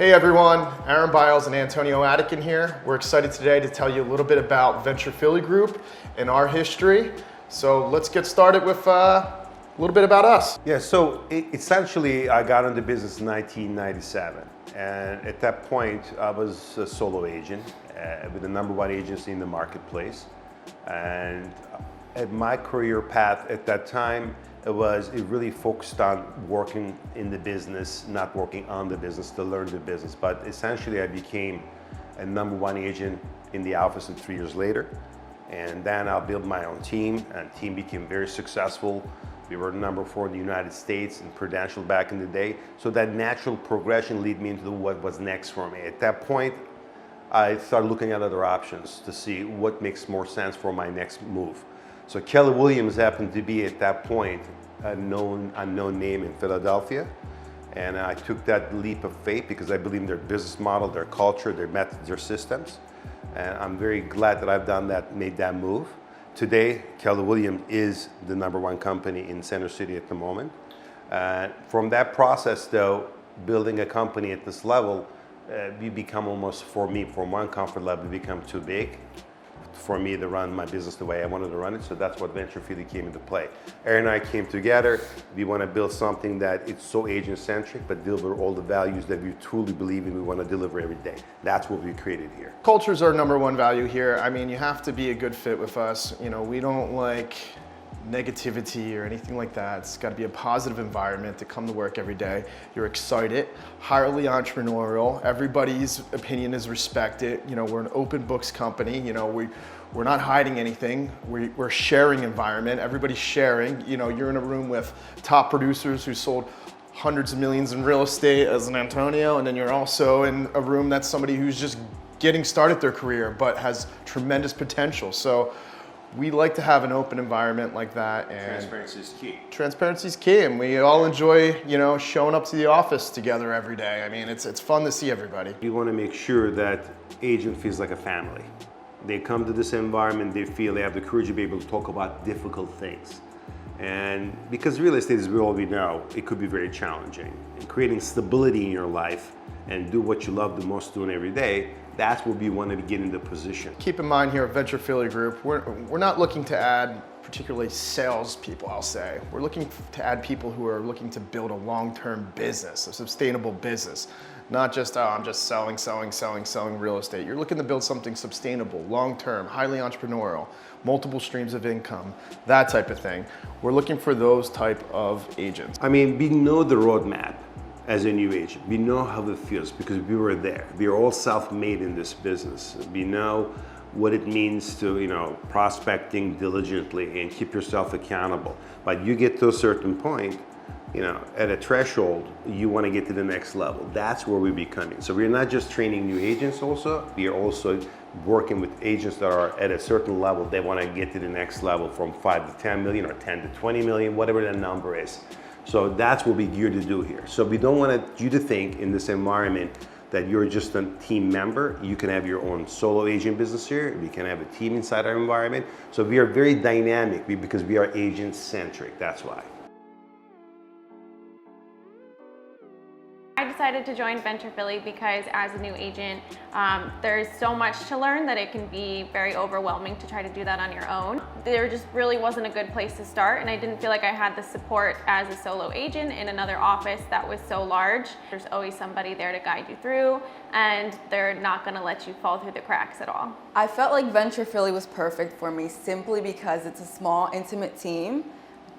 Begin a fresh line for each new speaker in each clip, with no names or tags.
Hey everyone, Aaron Byles and Antonio Atacan here. We're excited today to tell you a little bit about Venture Philly Group and our history. So let's get started with a little bit about us.
Yeah, so essentially I got into business in 1997. And at that point, I was a solo agent with the #1 agency in the marketplace. And at my career path at that time, it really focused on working in the business, not working on the business to learn the business. But essentially I became a #1 agent in the office and 3 years later. And then I built my own team, and the team became very successful. We were #4 in the United States and Prudential back in the day. So that natural progression led me into what was next for me. At that point, I started looking at other options to see what makes more sense for my next move. So Keller Williams happened to be at that point a unknown name in Philadelphia. And I took that leap of faith because I believe in their business model, their culture, their methods, their systems. And I'm very glad that I've done that, made that move. Today, Keller Williams is the #1 company in Center City at the moment. From that process though, building a company at this level, we become almost, for me, from one comfort level, we become too big for me to run my business the way I wanted to run it. So that's what Venture Philly came into play. Aaron and I came together. We want to build something that it's so agent-centric, but deliver all the values that we truly believe in, we want to deliver every day. That's what we created here.
Culture's our #1 value here. I mean, you have to be a good fit with us. You know, we don't like negativity or anything like that. It's got to be a positive environment to come to work every day. You're excited, highly entrepreneurial. Everybody's opinion is respected. You know, we're an open books company. You know, we're not hiding anything. We're a sharing environment. Everybody's sharing. You know, you're in a room with top producers who sold hundreds of millions in real estate as an Antonio, and then you're also in a room that's somebody who's just getting started their career but has tremendous potential. So we like to have an open environment like that, and
Transparency is key.
Transparency is key, and we all enjoy, you know, showing up to the office together every day. I mean, it's fun to see everybody.
We want to make sure that agent feels like a family. They come to this environment, they feel they have the courage to be able to talk about difficult things. And because real estate, as we all know, it could be very challenging. And creating stability in your life and do what you love the most doing every day, that's what we want to get into position.
Keep in mind here at Venture Philly Group, we're not looking to add particularly sales people, I'll say. We're looking to add people who are looking to build a long-term business, a sustainable business. Not just, oh, I'm just selling real estate. You're looking to build something sustainable, long-term, highly entrepreneurial, multiple streams of income, that type of thing. We're looking for those type of agents.
I mean, we know the roadmap. As a new agent, we know how it feels because we were there. We are all self-made in this business. We know what it means to, you know, prospecting diligently and keep yourself accountable. But you get to a certain point, you know, at a threshold, you want to get to the next level. That's where we're becoming. So we're not just training new agents also, we are also working with agents that are at a certain level. They want to get to the next level from 5 to 10 million or 10 to 20 million, whatever the number is. So that's what we're geared to do here. So we don't want you to think in this environment that you're just a team member. You can have your own solo agent business here. We can have a team inside our environment. So we are very dynamic because we are agent-centric, that's why.
I decided to join Venture Philly because as a new agent, there's so much to learn that it can be very overwhelming to try to do that on your own. There just really wasn't a good place to start, and I didn't feel like I had the support as a solo agent in another office that was so large. There's always somebody there to guide you through, and they're not gonna let you fall through the cracks at all.
I felt like Venture Philly was perfect for me simply because it's a small, intimate team,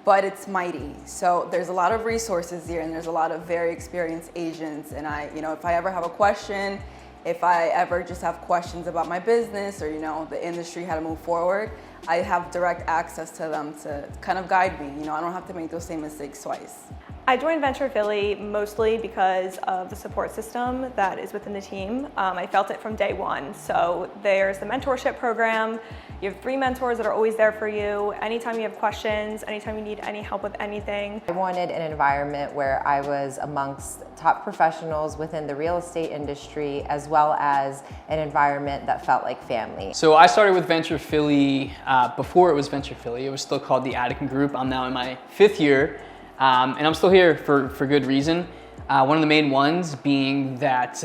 but it's mighty. So there's a lot of resources here, and there's a lot of very experienced agents. And if I ever have a question, if I ever just have questions about my business or, the industry, how to move forward, I have direct access to them to kind of guide me. I don't have to make those same mistakes twice.
I joined Venture Philly mostly because of the support system that is within the team. I felt it from day one. So there's the Mentorship Program. You have 3 mentors that are always there for you. Anytime you have questions, anytime you need any help with anything.
I wanted an environment where I was amongst top professionals within the real estate industry, as well as an environment that felt like family.
So I started with Venture Philly before it was Venture Philly. It was still called the Atacan Group. I'm now in my 5th year. And I'm still here for good reason. One of the main ones being that,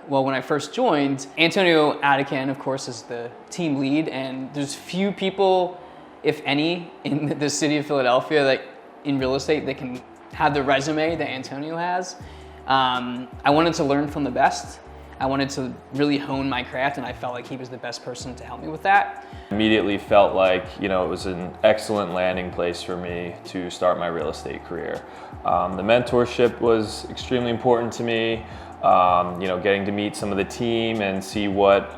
well, when I first joined, Antonio Atacan, of course, is the team lead, and there's few people, if any, in the city of Philadelphia that in real estate that can have the resume that Antonio has. I wanted to learn from the best. I wanted to really hone my craft, and I felt like he was the best person to help me with that.
Immediately felt like, it was an excellent landing place for me to start my real estate career. The mentorship was extremely important to me. Getting to meet some of the team and see what,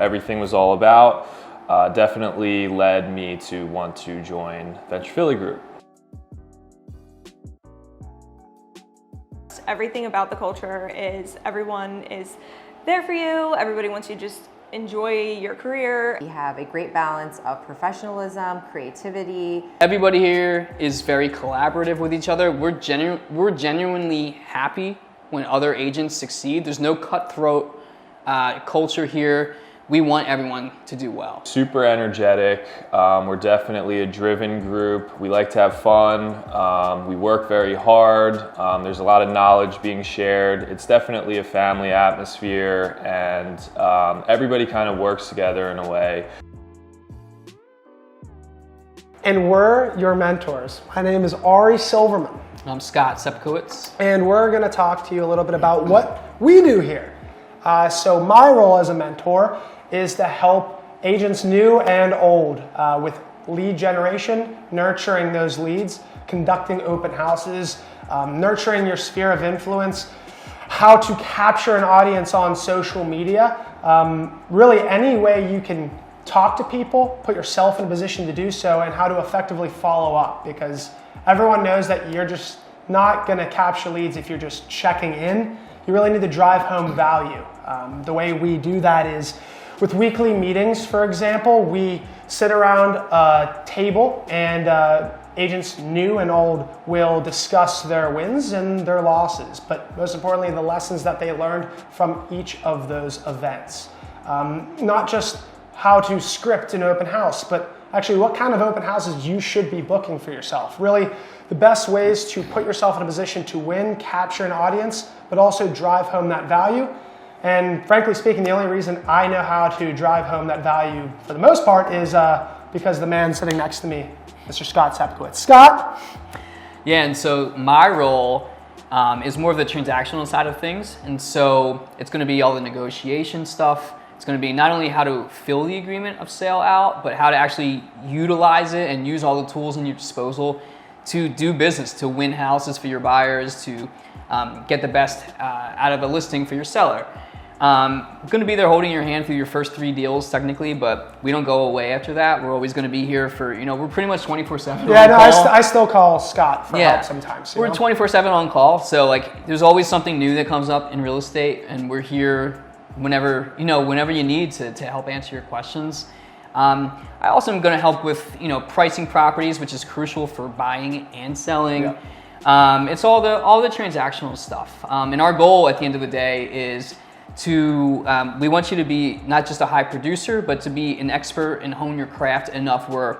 everything was all about, definitely led me to want to join Venture Philly Group.
Everything about the culture is everyone is there for you. Everybody wants you to just enjoy your career.
We have a great balance of professionalism, creativity.
Everybody here is very collaborative with each other. We're genuinely happy when other agents succeed. There's no cutthroat culture here. We want everyone to do well.
Super energetic. We're definitely a driven group. We like to have fun. We work very hard. There's a lot of knowledge being shared. It's definitely a family atmosphere, and everybody kind of works together in a way.
And we're your mentors. My name is Ari Silverman.
I'm Scott Sepkowitz.
And we're gonna talk to you a little bit about what we do here. So my role as a mentor is to help agents new and old with lead generation, nurturing those leads, conducting open houses, nurturing your sphere of influence, how to capture an audience on social media, really any way you can talk to people, put yourself in a position to do so, and how to effectively follow up, because everyone knows that you're just not gonna capture leads if you're just checking in. You really need to drive home value. The way we do that is with weekly meetings, for example. We sit around a table and agents new and old will discuss their wins and their losses, but most importantly, the lessons that they learned from each of those events. Not just how to script an open house, but actually what kind of open houses you should be booking for yourself. Really, the best ways to put yourself in a position to win, capture an audience, but also drive home that value. And frankly speaking, the only reason I know how to drive home that value for the most part is because the man sitting next to me, Mr. Scott Sepkowitz. Scott?
Yeah, and so my role is more of the transactional side of things. And so it's gonna be all the negotiation stuff. It's gonna be not only how to fill the agreement of sale out, but how to actually utilize it and use all the tools in your disposal to do business, to win houses for your buyers, to get the best out of a listing for your seller. I'm going to be there holding your hand through your first 3 deals technically, but we don't go away after that. We're always going to be here for, we're pretty much 24/7
Yeah,
on
no,
call.
I still call Scott for help sometimes.
We're 24/7 on call, so there's always something new that comes up in real estate, and we're here whenever you need to help answer your questions. I also am going to help with pricing properties, which is crucial for buying and selling. Yep. It's all the transactional stuff, and our goal at the end of the day is we want you to be not just a high producer, but to be an expert and hone your craft enough where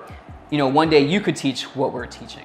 one day you could teach what we're teaching.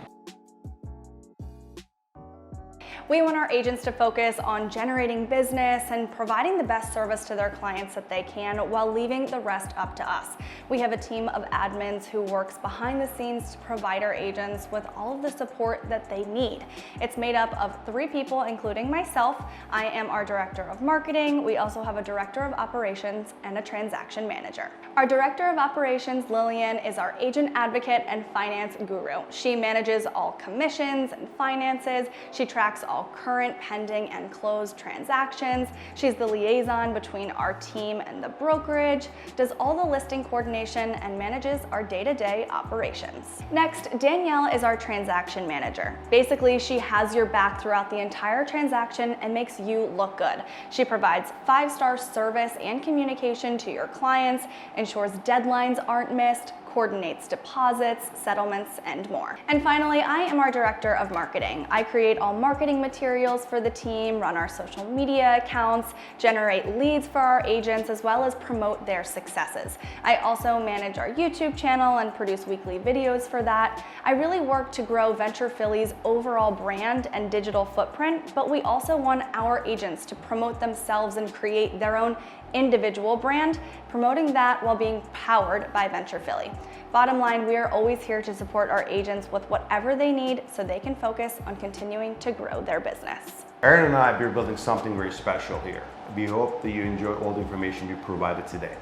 We want our agents to focus on generating business and providing the best service to their clients that they can while leaving the rest up to us. We have a team of admins who works behind the scenes to provide our agents with all of the support that they need. It's made up of 3 people, including myself. I am our director of marketing. We also have a director of operations and a transaction manager. Our director of operations, Lillian, is our agent advocate and finance guru. She manages all commissions and finances. She tracks all current, pending, and closed transactions. She's the liaison between our team and the brokerage, does all the listing coordination, and manages our day-to-day operations. Next, Danielle is our transaction manager. Basically, she has your back throughout the entire transaction and makes you look good. She provides 5-star service and communication to your clients, ensures deadlines aren't missed, coordinates deposits, settlements, and more. And finally, I am our director of marketing. I create all marketing materials for the team, run our social media accounts, generate leads for our agents, as well as promote their successes. I also manage our YouTube channel and produce weekly videos for that. I really work to grow Venture Philly's overall brand and digital footprint, but we also want our agents to promote themselves and create their own individual brand, promoting that while being powered by Venture Philly. Bottom line, we are always here to support our agents with whatever they need so they can focus on continuing to grow their business.
Aaron and I are building something very special here. We hope that you enjoy all the information you provided today.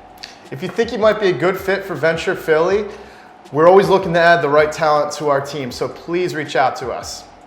If you think you might be a good fit for Venture Philly, we're always looking to add the right talent to our team, so please reach out to us.